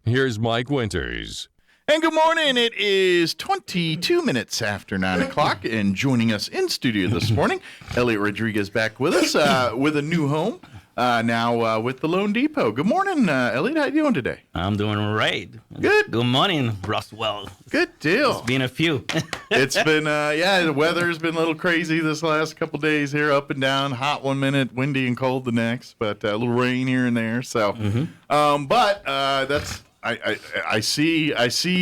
Here's Mike Winters. And good morning. It is 22 minutes after 9 o'clock, and joining us in studio this morning, Eliot Rodriguez back with us with a new home, now with the Loan Depot. Good morning, Eliot. How you doing today? I'm doing all right. Good. Good morning, Roswell. Good deal. It's been a few. It's been, the weather's been a little crazy this last couple days here, up and down, hot one minute, windy and cold the next, but a little rain here and there. So, that's... I see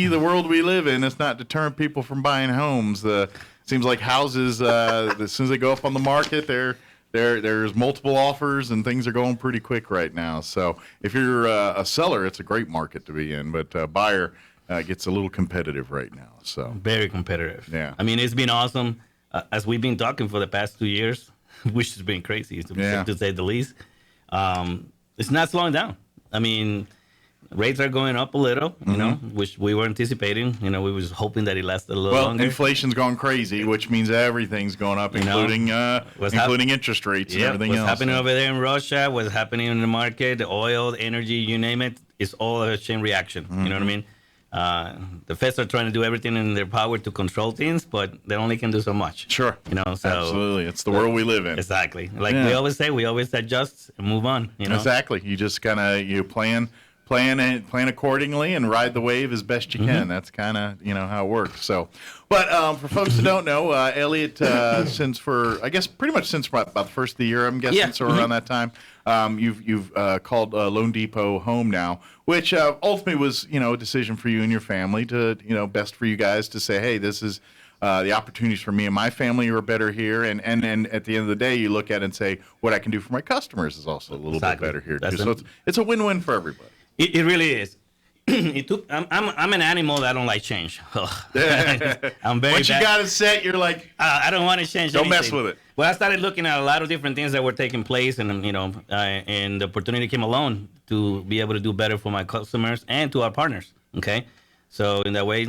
the world we live in. It's not deterring people from buying homes. Seems like houses, as soon as they go up on the market, there's multiple offers and things are going pretty quick right now. So if you're a seller, it's a great market to be in. But buyer gets a little competitive right now. So very competitive. Yeah. I mean, it's been awesome as we've been talking for the past 2 years, which has been crazy to say the least. It's not slowing down. I mean, rates are going up a little, you know, which we were anticipating. You know, we was hoping that it lasted a little longer. Well, inflation's gone crazy, which means everything's going up, including interest rates and everything else. What's happening over there in Russia, what's happening in the market, the oil, the energy, you name it, it's all a chain reaction. You know what I mean? The Feds are trying to do everything in their power to control things, but they only can do so much. Sure. You know, so absolutely. It's the world we live in. Exactly. Like we always say, we always adjust and move on. You know? Exactly. You just kind of plan accordingly and ride the wave as best you can. That's kind of how it works. So, but for folks who don't know, Eliot, pretty much since about the first of the year, I'm guessing, so around that time, you've called Loan Depot home now, which ultimately was a decision for you and your family to best for you guys to say, hey, this is the opportunities for me and my family are better here, and at the end of the day, you look at it and say, what I can do for my customers is also a little bit better here too. So it's a win-win for everybody. It really is. I'm an animal that don't like change. I'm very Once you got it set, you're like, I don't want to change don't anything. mess with it. Well, I started looking at a lot of different things that were taking place, and and the opportunity came along to be able to do better for my customers and to our partners. Okay, so in that way,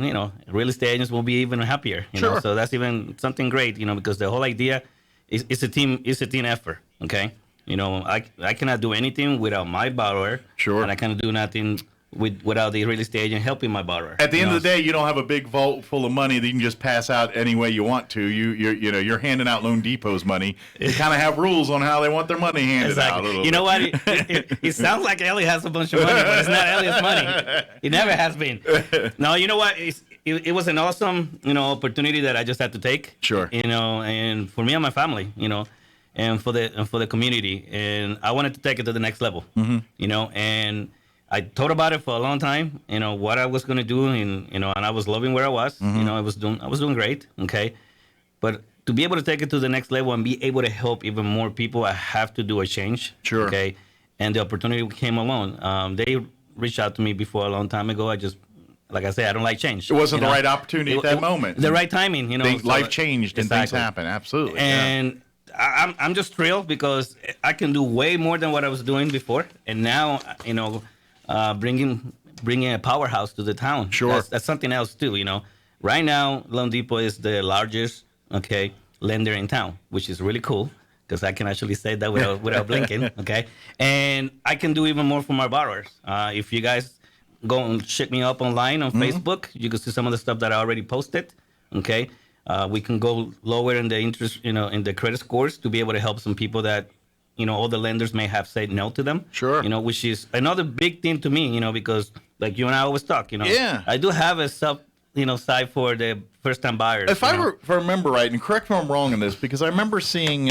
real estate agents will be even happier. You know? So that's even something great. Because the whole idea is it's a team effort. Okay. I cannot do anything without my borrower. Sure. And I cannot do nothing without the real estate agent helping my borrower. At the end of the day, you don't have a big vault full of money that you can just pass out any way you want to. You're handing out Loan Depot's money. They kind of have rules on how they want their money handed out. You know what? It sounds like Ellie has a bunch of money, but it's not Elliott's money. It never has been. No, you know what? It was an awesome opportunity that I just had to take. Sure. And for me and my family, and for the community, and I wanted to take it to the next level. And I thought about it for a long time. What I was going to do, and I was loving where I was. I was doing great. Okay, but to be able to take it to the next level and be able to help even more people, I have to do a change. Sure. Okay, and the opportunity came along. They reached out to me before a long time ago. Like I said, I don't like change. It wasn't the right opportunity at that moment. The right timing. Life changed and things happen. Absolutely. And I'm just thrilled because I can do way more than what I was doing before, and now bringing a powerhouse to the town. Sure, that's something else too. Right now Loan Depot is the largest lender in town, which is really cool because I can actually say that without blinking. Okay, and I can do even more for my borrowers. If you guys go and check me up online on Facebook, you can see some of the stuff that I already posted. Okay. We can go lower in the interest, in the credit scores to be able to help some people that, all the lenders may have said no to them. Sure. Which is another big thing to me, because like you and I always talk, Yeah. I do have a side for the first-time buyers. If I remember right, and correct me if I'm wrong on this, because I remember seeing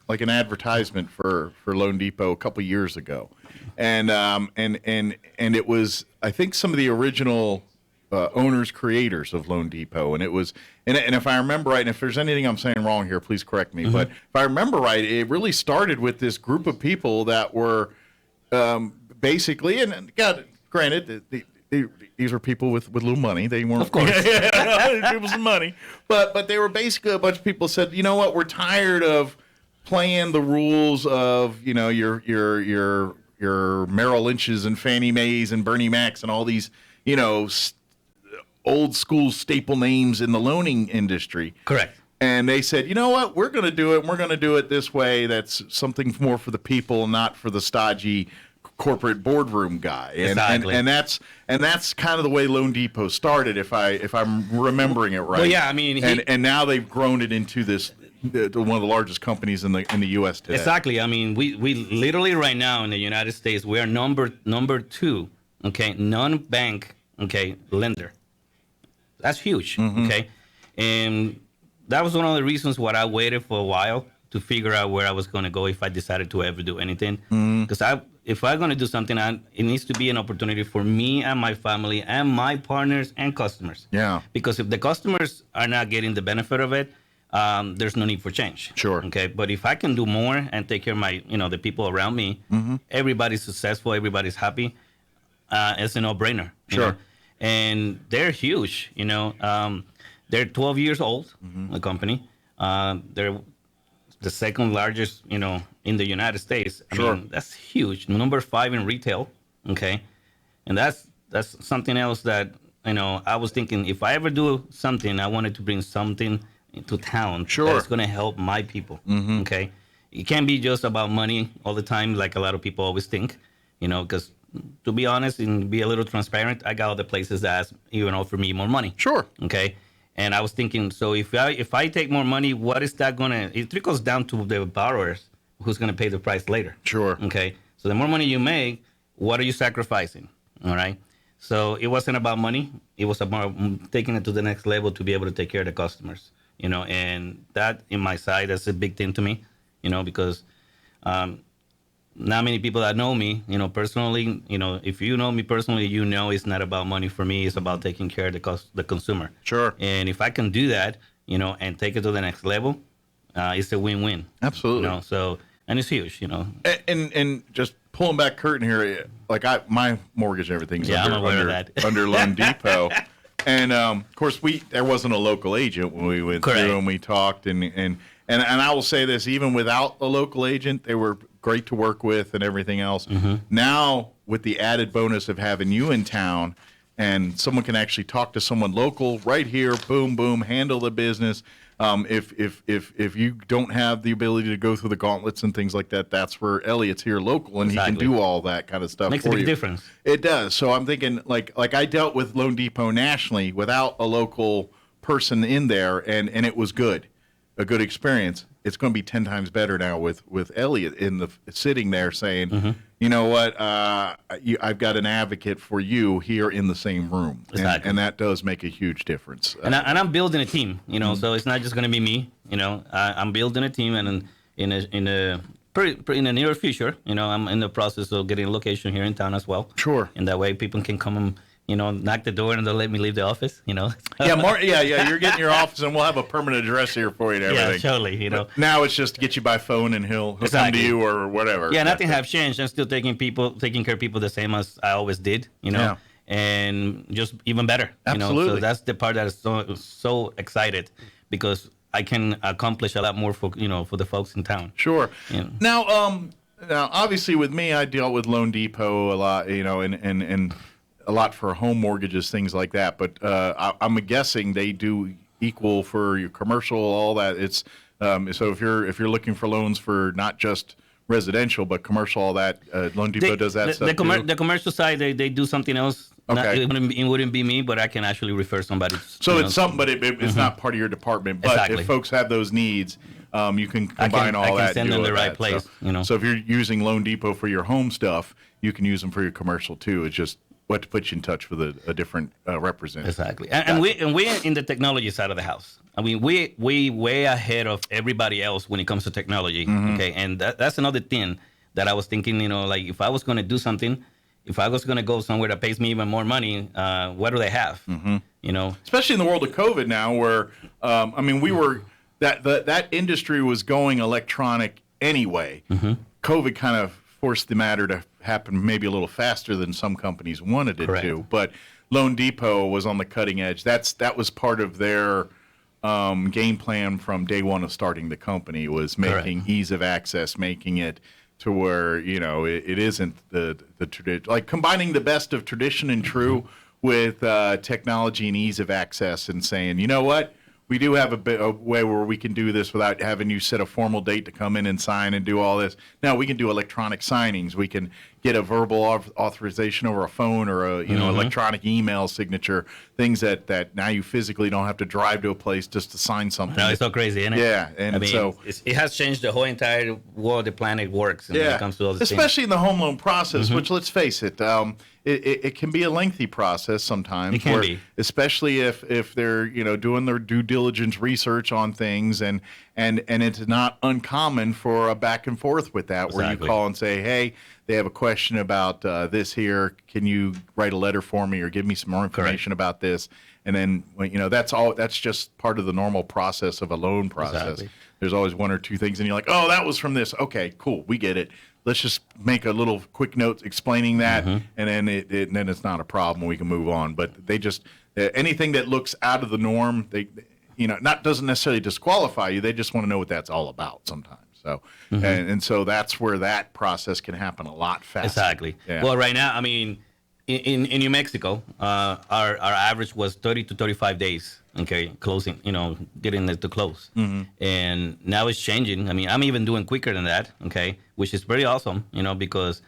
like an advertisement for Loan Depot a couple years ago, and it was, I think, some of the original owners, creators of Loan Depot, and it was, and if I remember right, and if there's anything I'm saying wrong here, please correct me. But if I remember right, it really started with this group of people that were basically, and God, granted, these are people with little money. They weren't, of course, people with some money, but they were basically a bunch of people said, you know what, we're tired of playing the rules of your Merrill Lynch's and Fannie Mae's and Bernie Mac's and all these old school staple names in the loaning industry. Correct. And they said, you know what, we're going to do it. And we're going to do it this way. That's something more for the people, not for the stodgy corporate boardroom guy, Exactly. and that's kind of the way Loan Depot started, if I'm remembering it right. Well, yeah, I mean, and now they've grown it into this one of the largest companies in the U.S. today. Exactly. I mean, we literally right now in the United States, we are number 2, okay, non-bank, okay, lender. That's huge, okay, and that was one of the reasons why I waited for a while to figure out where I was going to go if I decided to ever do anything. Because if I'm going to do something, it needs to be an opportunity for me and my family and my partners and customers. Yeah. Because if the customers are not getting the benefit of it, there's no need for change. Sure. Okay. But if I can do more and take care of my, the people around me, everybody's successful, everybody's happy, it's a no-brainer. Sure. And they're huge. They're 12 years old, the company. They're the second largest, in the United States. I mean, that's huge. Number 5 in retail. Okay. And that's something else that, I was thinking if I ever do something, I wanted to bring something into town that's going to help my people. Okay. It can't be just about money all the time, like a lot of people always think, because to be honest and be a little transparent, I got other places that even offer me more money. Sure. Okay. And I was thinking, so if I take more money, what is that going to, it trickles down to the borrowers who's going to pay the price later. Sure. Okay. So the more money you make, what are you sacrificing? All right. So it wasn't about money. It was about taking it to the next level to be able to take care of the customers, and that in my side, that's a big thing to me, because not many people that know me, personally, if you know me personally, it's not about money for me. It's about taking care of the consumer. Sure. And if I can do that, and take it to the next level, it's a win-win. Absolutely. And it's huge, And just pulling back curtain here, like my mortgage and everything's I'm aware of that. under Loan Depot. And of course, there wasn't a local agent when we went Correct. through and we talked. And I will say this, even without a local agent, they were great to work with and everything else. Now, with the added bonus of having you in town, and someone can actually talk to someone local right here, boom, boom, handle the business. If you don't have the ability to go through the gauntlets and things like that, that's where Eliot's here local, and Exactly. he can do all that kind of stuff Makes for a big you. difference. It does. So I'm thinking, like I dealt with Loan Depot nationally without a local person in there, and it was good, a good experience. It's going to be 10 times better now with Eliot sitting there saying, you know what, I've got an advocate for you here in the same room. Exactly. And that does make a huge difference. And I'm building a team, so it's not just going to be me, I'm building a team, and in the near future, I'm in the process of getting a location here in town as well. Sure. And that way people can come and, knock the door and they'll let me leave the office, Yeah, you're getting your office, and we'll have a permanent address here for you and everything. Yeah, surely, Now it's just to get you by phone, and he'll come to Exactly. you or whatever. Yeah, nothing have changed. I'm still taking care of people the same as I always did, Yeah. and just even better. Absolutely. So that's the part that is so excited, because I can accomplish a lot more for the folks in town. Sure. Yeah. Now, obviously, with me, I dealt with Loan Depot a lot, and a lot for home mortgages, things like that. But I'm guessing they do equal for your commercial, all that. It's so if you're looking for loans for not just residential but commercial, all that, Loan Depot does that stuff too? The commercial side, they do something else. Okay. It wouldn't be me, but I can actually refer somebody. So it's something, but it's not part of your department. But Exactly. if folks have those needs, you can combine all I can that. send and them do the all right that. place. So if you're using Loan Depot for your home stuff, you can use them for your commercial too. It's just what to put you in touch with a different representative. Exactly, and we're in the technology side of the house. I mean, we way ahead of everybody else when it comes to technology. Okay, and that's another thing that I was thinking. Like if I was going to do something, if I was going to go somewhere that pays me even more money, what do they have? Especially in the world of COVID now, where we were that industry was going electronic anyway. COVID kind of forced the matter to happen maybe a little faster than some companies wanted it Correct. to. But Loan Depot was on the cutting edge. That was part of their game plan from day one of starting the company, was making Correct. ease of access, making it to where it isn't the tradition, like combining the best of tradition and true with technology and ease of access, and saying, you know what, we do have a way where we can do this without having you set a formal date to come in and sign and do all this. Now we can do electronic signings. We can, get a verbal authorization over a phone or a electronic email signature, things that now you physically don't have to drive to a place just to sign something. No, it's so crazy, isn't it? Yeah, and I mean, so it has changed the whole entire world the planet works when it comes to all this. Especially in the home loan process, which, let's face it, it can be a lengthy process sometimes. It can be, especially if they're doing their due diligence research on things, and it's not uncommon for a back and forth with that, where you call and say, hey, they have a question about this here. Can you write a letter for me or give me some more information about this? And then that's just part of the normal process of a loan process. Exactly. There's always one or two things, and you're like, oh, that was from this. Okay, cool, we get it. Let's just make a little quick note explaining that, and then then it's not a problem. We can move on. But they just anything that looks out of the norm, they doesn't necessarily disqualify you. They just want to know what that's all about sometimes. So and so that's where that process can happen a lot faster. Exactly. Yeah. Well, right now, I mean, in New Mexico, our average was 30 to 35 days. Okay, closing, getting it to close. And now it's changing. I mean, I'm even doing quicker than that. Okay, which is pretty awesome. because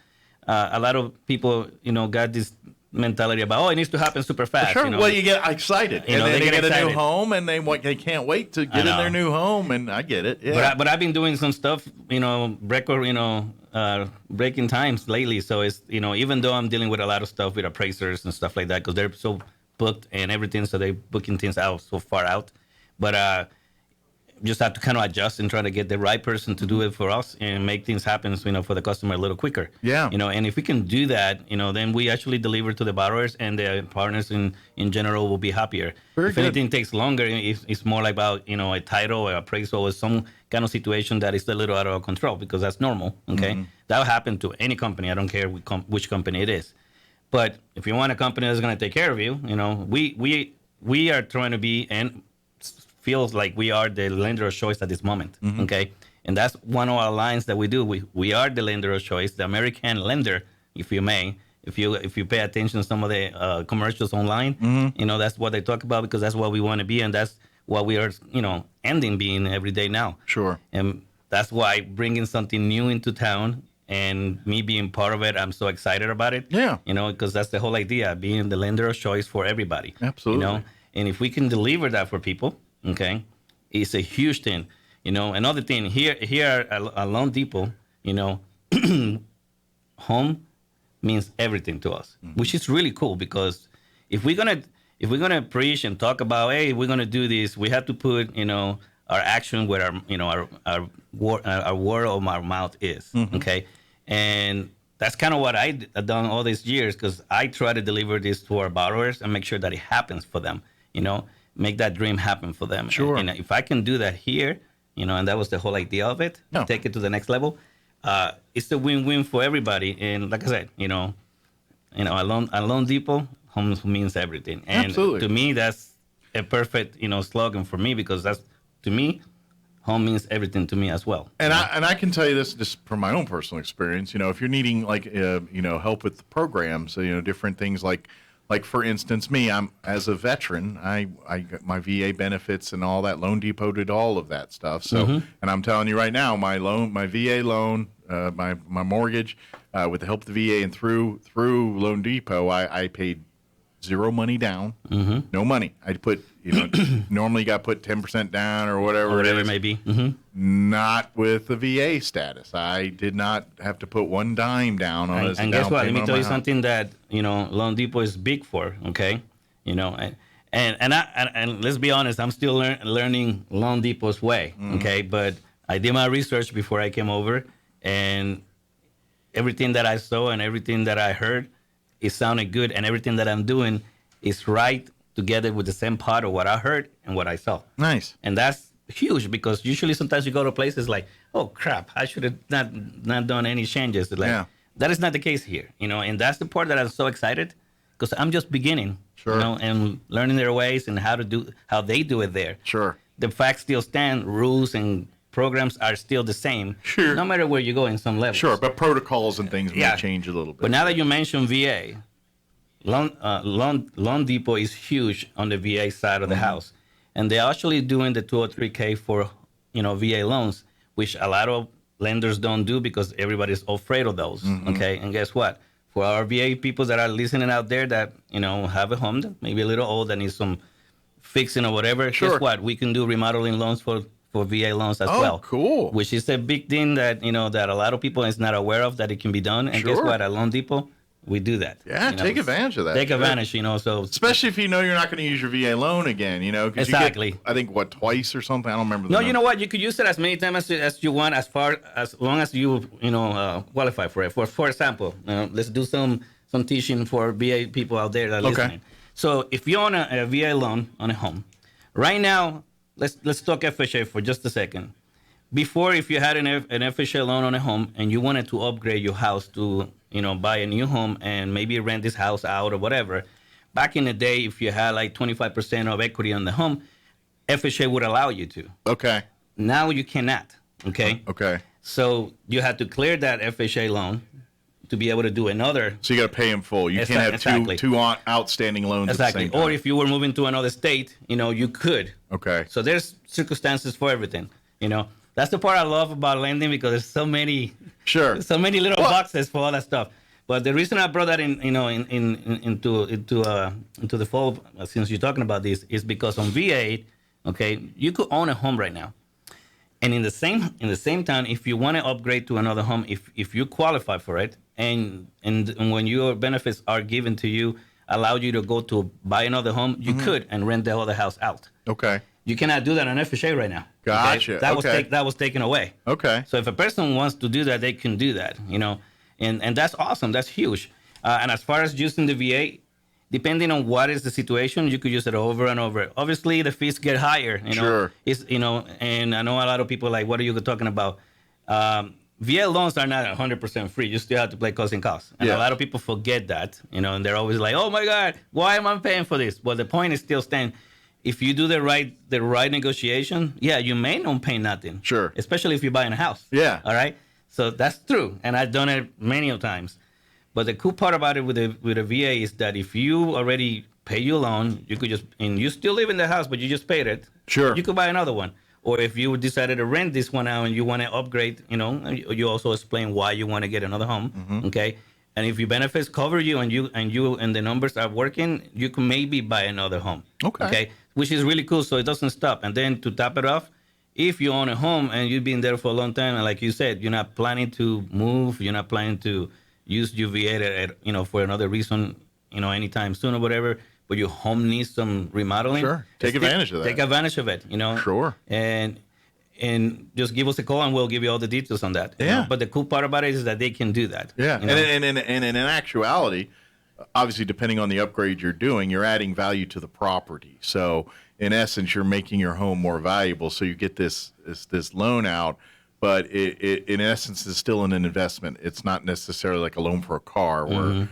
a lot of people, got this mentality about, it needs to happen super fast. Sure. Well, you get excited, and then they get a new home, and they can't wait to get in their new home, and I get it. Yeah. But I've been doing some stuff, record, breaking times lately. So it's even though I'm dealing with a lot of stuff with appraisers and stuff like that, because they're so booked and everything, so they're booking things out so far out. But just have to kind of adjust and try to get the right person to do it for us and make things happen, for the customer a little quicker. Yeah. And if we can do that, then we actually deliver to the borrowers, and the partners in general will be happier. If anything takes longer, it's more like about, a title or appraisal or some kind of situation that is a little out of our control, because that's normal. Okay. That will happen to any company. I don't care which company it is. But if you want a company that's going to take care of you, we are trying to be, and feels like we are the lender of choice at this moment. Okay, and that's one of our lines that we do. We are the lender of choice, the American lender, if you may. If you pay attention to some of the commercials online, that's what they talk about, because that's what we want to be, and that's what we are, ending being every day now. Sure. And that's why bringing something new into town, and me being part of it, I'm so excited about it. Yeah. Because that's the whole idea, being the lender of choice for everybody. Absolutely. And if we can deliver that for people, okay, it's a huge thing. Another thing here at Loan Depot, home means everything to us, which is really cool, because if we're gonna preach and talk about, hey, we're gonna do this, we have to put our action where our word of our mouth is. Okay. And that's kind of what I've done all these years, because I try to deliver this to our borrowers and make sure that it happens for them, make that dream happen for them. Sure. And if I can do that here, and that was the whole idea of it, take it to the next level, it's a win-win for everybody. And like I said, at Loan Depot, home means everything. And Absolutely. To me, that's a perfect, slogan for me, because that's, to me, home means everything to me as well. And I can tell you this just from my own personal experience. If you're needing help with the programs, different things like for instance, me, I'm as a veteran, I got my VA benefits and all that. Loan Depot did all of that stuff. So, and I'm telling you right now, my VA loan, my mortgage, with the help of the VA and through Loan Depot, I paid zero money down, no money. I put, normally you got to put 10% down or whatever it may be. Not with the VA status. I did not have to put one dime down on it. And guess what? Let me tell you something that Loan Depot is big for. Okay, and let's be honest, I'm still learning Loan Depot's way. Okay, but I did my research before I came over, and everything that I saw and everything that I heard, it sounded good, and everything that I'm doing is right together with the same part of what I heard and what I saw. Nice. And that's huge, because usually sometimes you go to places like, oh crap, I should have not done any changes. That is not the case here, and that's the part that I'm so excited, because I'm just beginning, and learning their ways and how they do it there. Sure. The facts still stand, rules and programs are still the same. Sure. No matter where you go in some levels. Sure, but protocols and things may change a little bit. But now that you mentioned VA, Loan Depot is huge on the VA side of the house. And they're actually doing the 203K for, VA loans, which a lot of lenders don't do because everybody's afraid of those. Mm-hmm. Okay, and guess what? For our VA people that are listening out there that have a home that maybe a little old that needs some fixing or whatever, Sure. guess what? We can do remodeling loans for VA loans as Oh, well. cool. Which is a big thing that that a lot of people is not aware of that it can be done. And guess Sure. what? At Loan Depot, we do that. Yeah, take advantage of that. Take Sure. advantage, So Especially if you know you're not going to use your VA loan again, 'cause Exactly. You get, I think twice or something. I don't remember. No, you know what? You could use it as many times as you want, as long as you qualify for it. For example, let's do some teaching for VA people out there that are Okay. listening. So if you own a VA loan on a home, right now, let's talk FHA for just a second. Before, if you had an FHA loan on a home and you wanted to upgrade your house to buy a new home and maybe rent this house out or whatever, back in the day, if you had like 25% of equity on the home, FHA would allow you to. Okay. Now you cannot. Okay. Okay. So you have to clear that FHA loan to be able to do another. So you got to pay in full. You can't have Exactly. two outstanding loans Exactly. at the same time. Or if you were moving to another state, you could. Okay. So there's circumstances for everything. That's the part I love about lending because there's so many, Sure. so many little Well- boxes for all that stuff. But the reason I brought that into the fold, since you're talking about this, is because on VA, okay, you could own a home right now, and in the same time, if you want to upgrade to another home, if you qualify for it, and when your benefits are given to you, allow you to go to buy another home, you could and rent the other house out. Okay. You cannot do that on FHA right now. Gotcha. Okay? That was taken away. Okay. So if a person wants to do that, they can do that, and that's awesome. That's huge. And as far as using the VA, depending on what is the situation, you could use it over and over. Obviously, the fees get higher. Sure. It's and I know a lot of people are like, what are you talking about? VA loans are not 100% free. You still have to pay closing costs, and Yeah. a lot of people forget that. And they're always like, oh my God, why am I paying for this? Well, the point is still staying. If you do the right negotiation, yeah, you may not pay nothing. Sure. Especially if you're buying a house. Yeah. All right. So that's true, and I've done it many times. But the cool part about it with a VA is that if you already pay your loan, you could and you still live in the house, but you just paid it. Sure. You could buy another one. Or if you decided to rent this one out and you want to upgrade, you also explain why you want to get another home. Mm-hmm. Okay. And if your benefits cover you and the numbers are working, you can maybe buy another home. Okay. Which is really cool. So it doesn't stop. And then to top it off, if you own a home and you've been there for a long time, and like you said, you're not planning to move, you're not planning to use your VA for another reason, anytime soon or whatever, but your home needs some remodeling. Sure. Take advantage of that. Take advantage of it, Sure. And just give us a call and we'll give you all the details on that. Yeah. But the cool part about it is that they can do that. Yeah. you know? And in actuality, obviously, depending on the upgrade you're doing, you're adding value to the property. So in essence, you're making your home more valuable. So you get this loan out, but it in essence is still an investment. It's not necessarily like a loan for a car where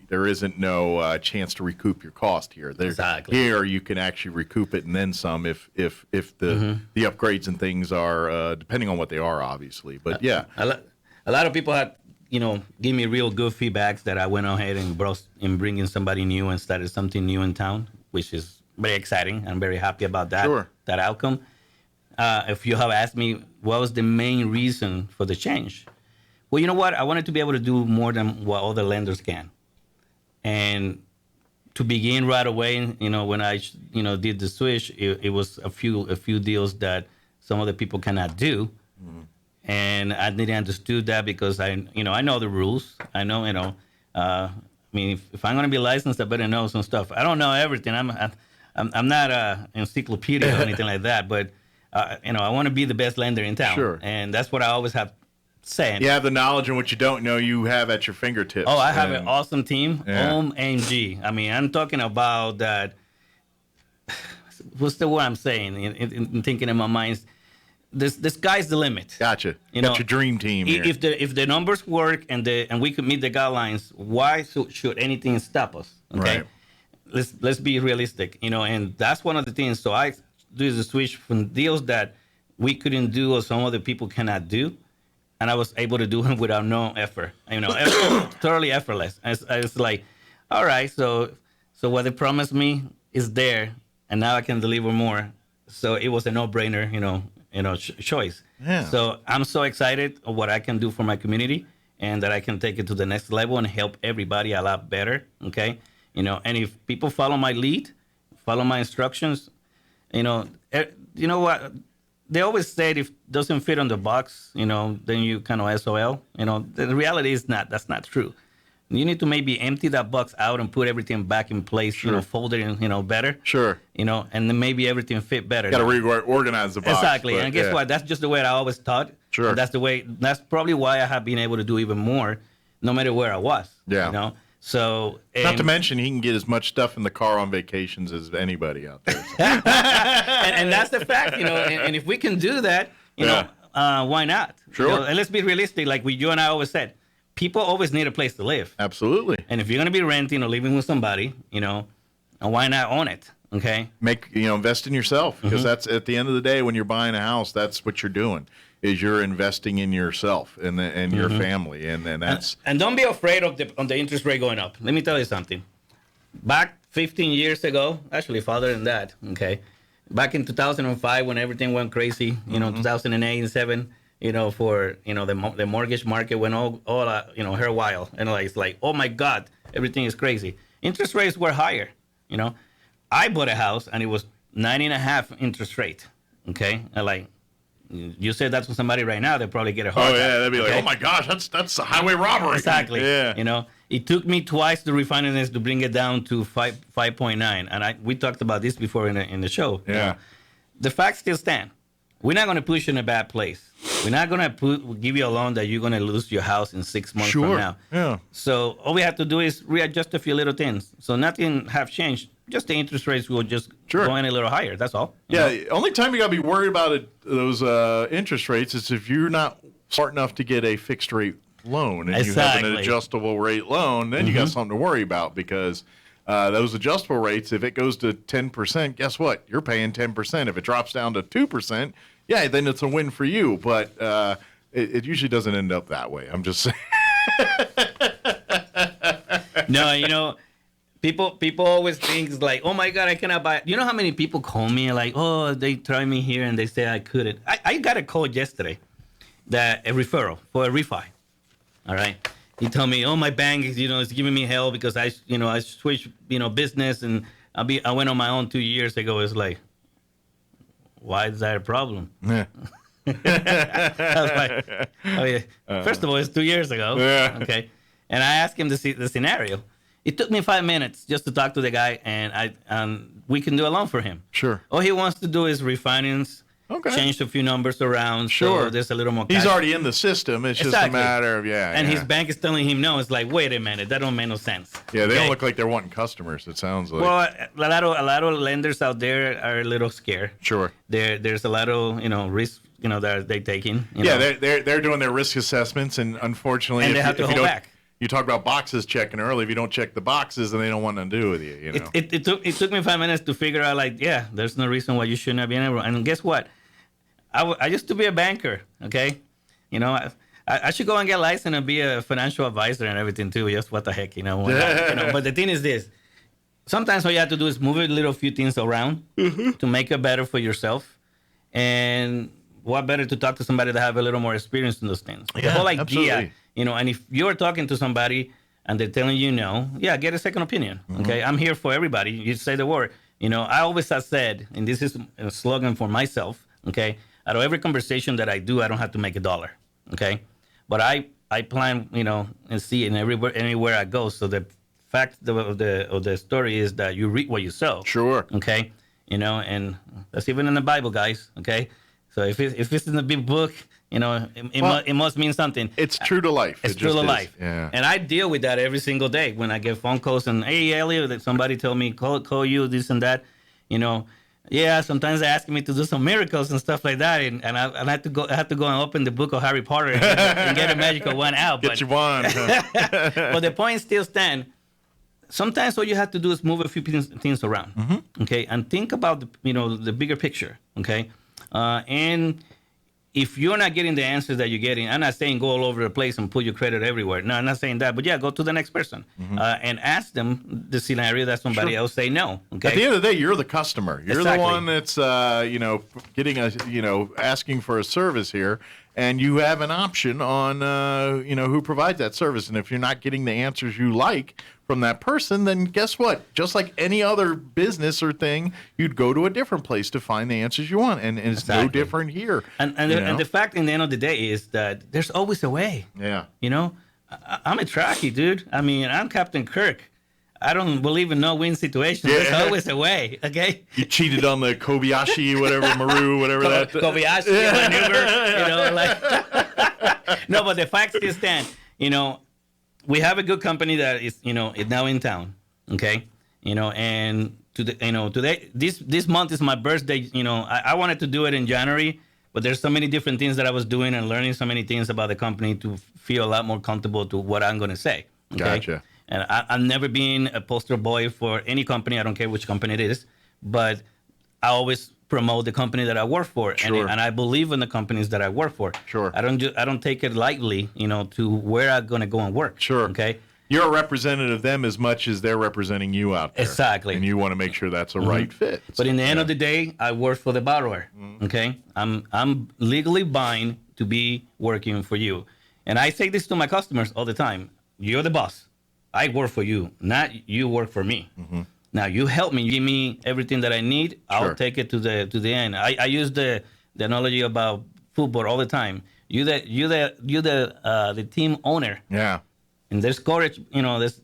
there isn't no chance to recoup your cost here. Exactly. Here you can actually recoup it and then some if the upgrades and things are depending on what they are, obviously. But yeah, A lot of people had, give me real good feedbacks that I went ahead and brought in bringing somebody new and started something new in town, which is very exciting. I'm very happy about that, Sure. that outcome. If you have asked me what was the main reason for the change, well, you know what? I wanted to be able to do more than what other lenders can. And to begin right away, when I, did the switch, it was a few deals that some other people cannot do. And I didn't understood that because I know the rules. I know, if I'm going to be licensed, I better know some stuff. I don't know everything. I'm not an encyclopedia or anything like that, but I want to be the best lender in town. Sure. And that's what I always have said. you have the knowledge, and what you don't know, you have at your fingertips. Oh, I have an And- awesome team. Yeah. OMG. I mean, I'm talking about that. What's the word I'm saying? In thinking in my mind, the sky's the limit. Gotcha. You Got know, your dream team here. If the numbers work and we could meet the guidelines, why should anything stop us? Okay, Right. let's be realistic. And that's one of the things. So I do the switch from deals that we couldn't do or some other people cannot do, and I was able to do them without no effort. Totally effortless. It's like, all right, so what they promised me is there, and now I can deliver more. So it was a no-brainer, choice. Yeah. So I'm so excited of what I can do for my community, and that I can take it to the next level and help everybody a lot better. Okay, and if people follow my lead, follow my instructions, you know what. They always say if it doesn't fit on the box, then you kind of SOL. The reality is that's not true. You need to maybe empty that box out and put everything back in place, fold it in, better. Sure. And then maybe everything fit better. Got to reorganize the box. Exactly. But, And guess what? That's just the way I always thought. Sure. And that's probably why I have been able to do even more, no matter where I was. Yeah. So. Not to mention, he can get as much stuff in the car on vacations as anybody out there. So. and that's the fact, and if we can do that, why not? Sure. And let's be realistic, like you and I always said. People always need a place to live. Absolutely. And if you're going to be renting or living with somebody, why not own it? Okay. Invest in yourself, because that's at the end of the day when you're buying a house, that's what you're doing. Is you're investing in yourself and your family, and that's and don't be afraid of the interest rate going up. Let me tell you something. Back 15 years ago, actually farther than that. Okay. Back in 2005 when everything went crazy, 2008 and 7. For the mortgage market went all hair wild, and it's like, oh my God, everything is crazy. Interest rates were higher. I bought a house and it was 9.5 interest rate. Okay, and you said that to somebody right now, they'll probably get a heart attack. Oh yeah, they'd be like, oh my gosh, that's a highway robbery. Exactly. Yeah. It took me twice to refinance to bring it down to 5.9, and we talked about this before in the show. Yeah. The facts still stand. We're not going to push you in a bad place. We're not going to give you a loan that you're going to lose your house in 6 months from now. Yeah. So all we have to do is readjust a few little things. So nothing have changed. Just the interest rates will just go in a little higher. That's all. Yeah. The only time you got to be worried about those interest rates is if you're not smart enough to get a fixed rate loan and you have an adjustable rate loan, then you got something to worry about, because those adjustable rates, if it goes to 10%, guess what? You're paying 10%. If it drops down to 2%, then it's a win for you. But it usually doesn't end up that way. I'm just saying. No, people always think like, oh my God, I cannot buy it. You know how many people call me like, oh, they try me here and they say I couldn't. I got a call yesterday, a referral for a refi. All right. He told me, oh, my bank is giving me hell because I switched, business, and I went on my own 2 years ago. It's like, why is that a problem? Yeah. I was like, oh yeah. First of all, it's 2 years ago. Yeah. Okay. And I asked him the scenario. It took me 5 minutes just to talk to the guy, and we can do a loan for him. Sure. All he wants to do is refinance. Okay. Change a few numbers around. Sure. So there's a little more cash. He's already in the system. It's just a matter of, And his bank is telling him no. It's like, wait a minute, that don't make no sense. Yeah, they don't look like they're wanting customers, it sounds like. Well, a lot of lenders out there are a little scared. Sure. There's a lot of, risk, that they're taking. They're doing their risk assessments, and unfortunately, and they have to hold back. You talk about boxes checking early. If you don't check the boxes, then they don't want nothing to do with you. It took me 5 minutes to figure out, there's no reason why you shouldn't have been able. And guess what? I used to be a banker, okay? I should go and get licensed and be a financial advisor and everything too. Just what the heck, But the thing is this: sometimes all you have to do is move a little few things around to make it better for yourself. And what better to talk to somebody that have a little more experience in those things? Yeah, the whole idea, absolutely. And if you're talking to somebody and they're telling you no, get a second opinion. Okay, I'm here for everybody. You say the word. I always have said, and this is a slogan for myself. Okay. Out of every conversation that I do, I don't have to make $1, okay? But I plan, and see it anywhere I go. So the fact of the story is that you reap what you sow. Sure. Okay, and that's even in the Bible, guys. Okay, so if it's in the big book, it must mean something. It's true to life. It's true to life. Yeah. And I deal with that every single day when I get phone calls and, hey, Eliot, that somebody told me call you this and that, Yeah, sometimes they ask me to do some miracles and stuff like that, and I have to go and open the book of Harry Potter and get a magical wand out. Get your wand. But the point still stands. Sometimes all you have to do is move a few things around, okay, and think about the bigger picture, okay. And if you're not getting the answers that you're getting, I'm not saying go all over the place and put your credit everywhere. No, I'm not saying that. But yeah, go to the next person and ask them the scenario that somebody else say no. Okay. At the end of the day, you're the customer. You're Exactly. the one that's getting asking for a service here, and you have an option on who provides that service. And if you're not getting the answers you like from that person, then guess what? Just like any other business or thing, you'd go to a different place to find the answers you want, and it's no different here. And the fact, in the end of the day, is that there's always a way. Yeah. I'm a Trekkie, dude. I mean, I'm Captain Kirk. I don't believe in no-win situations. Yeah. There's always a way, okay? You cheated on the Kobayashi, whatever, Maru, whatever that. Kobayashi maneuver, No, but the fact is that, we have a good company that is now in town, okay? And today, this month is my birthday. I wanted to do it in January, but there's so many different things that I was doing and learning so many things about the company to feel a lot more comfortable to what I'm going to say. Okay? Gotcha. And I've never been a poster boy for any company. I don't care which company it is, but I always promote the company that I work for, Sure. and I believe in the companies that I work for. Sure. I don't take it lightly, to where I'm going to go and work. Sure. Okay. You're a representative of them as much as they're representing you out there. Exactly. And you want to make sure that's a right fit. But in the end of the day, I work for the borrower. Okay, I'm legally bound to be working for you, and I say this to my customers all the time. You're the boss. I work for you, not you work for me. Now you help me, you give me everything that I need. I'll Sure. take it to the end. I use the analogy about football all the time. You the team owner. Yeah. And there's coach,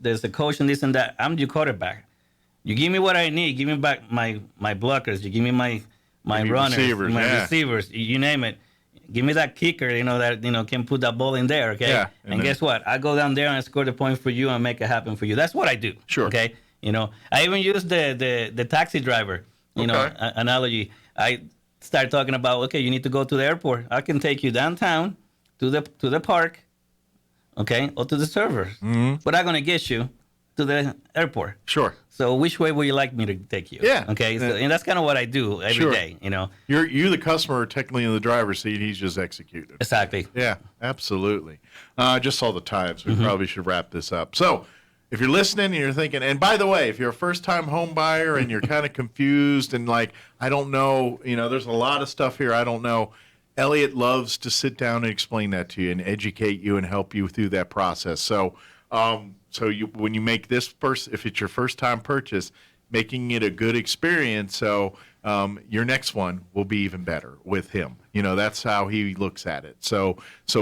there's a coach and this and that. I'm your quarterback. You give me what I need. Give me back my blockers. You give me my Give me runners, receivers, my yeah. receivers. You name it. Give me that kicker, that can put that ball in there. Okay. Yeah, And and then- guess what? I go down there and score the point for you and make it happen for you. That's what I do. Sure. Okay. I even use the taxi driver, analogy. I start talking about, okay, you need to go to the airport. I can take you downtown to the park. Okay, or to the servers, but I'm gonna get you to the airport. Sure. So which way would you like me to take you? Yeah. Okay, so, and that's kind of what I do every day. Sure. You the customer are technically in the driver's seat. He's just executed. Exactly. Yeah, absolutely. I just saw the time, so we probably should wrap this up. So if you're listening and you're thinking, and by the way, if you're a first-time home buyer and you're kind of confused and like, I don't know, there's a lot of stuff here I don't know. Eliot loves to sit down and explain that to you and educate you and help you through that process. So, when you make this if it's your first time purchase, making it a good experience. So, your next one will be even better with him. That's how he looks at it. So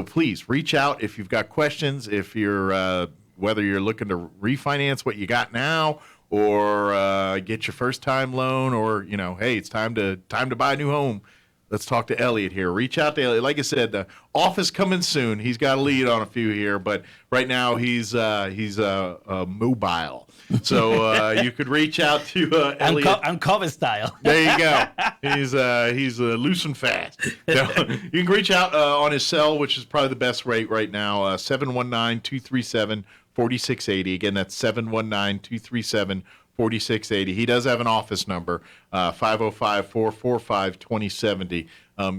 please reach out if you've got questions. If you're whether you're looking to refinance what you got now or get your first time loan, or hey, it's time to buy a new home. Let's talk to Eliot here. Reach out to Eliot. Like I said, the office coming soon. He's got a lead on a few here, but right now he's mobile. So you could reach out to Eliot. I'm COVID style. There you go. He's loose and fast. So, you can reach out on his cell, which is probably the best rate right now, 719-237-4680. Again, that's 719-237-4680. 4680. He does have an office number, 505-445-2070.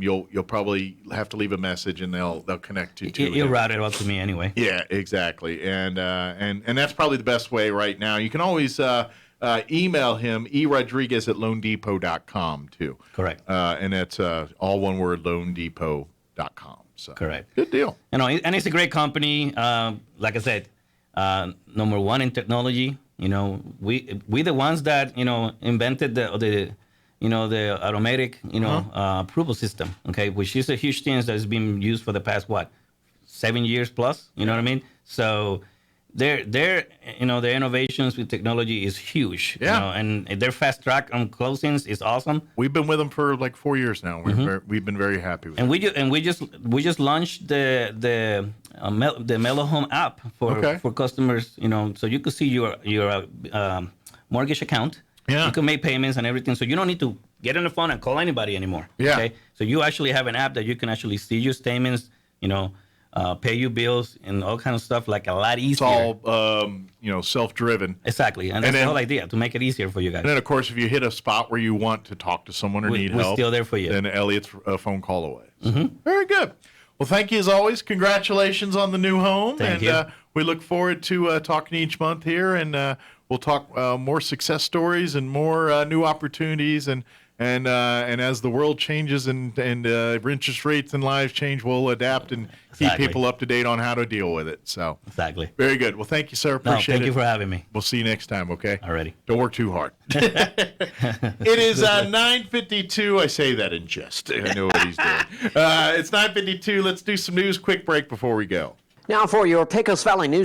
You'll probably have to leave a message, and they'll connect you to. You'll route it up to me anyway. Yeah, exactly. And that's probably the best way right now. You can always email him, erodriguez@loandepot.com too. Correct. And that's all one word, loandepot.com. So correct. Good deal. And it's a great company. Like I said, number one in technology. We the ones that invented the automatic approval system. Okay, which is a huge thing that has been used for the past 7 years plus. You know what I mean? So their innovations with technology is huge. Yeah. And their fast track on closings is awesome. We've been with them for like 4 years now. We've been very happy with And them. we just launched the Mellow Home app for customers. So you could see your mortgage account. Yeah. You can make payments and everything. So you don't need to get on the phone and call anybody anymore. Yeah. Okay. So you actually have an app that you can actually see your statements. pay your bills and all kind of stuff like a lot easier. It's all self-driven. Exactly, and that's then- the whole idea, to make it easier for you guys. And then, of course, if you hit a spot where you want to talk to someone or need We're help, still there for you. then Elliot's a phone call away. So, very good. Well, thank you as always. Congratulations on the new home. Thank you. We look forward to talking each month here, and we'll talk more success stories and more new opportunities. And as the world changes and interest rates and lives change, we'll adapt and keep Exactly. people up to date on how to deal with it. So Exactly. very good. Well, thank you, sir. No, Appreciate thank it. you for having me. We'll see you next time, okay? Alrighty. Don't work too hard. It is 9:52. I say that in jest. I know what he's doing. It's 9:52. Let's do some news. Quick break before we go. Now for your Pecos Valley News.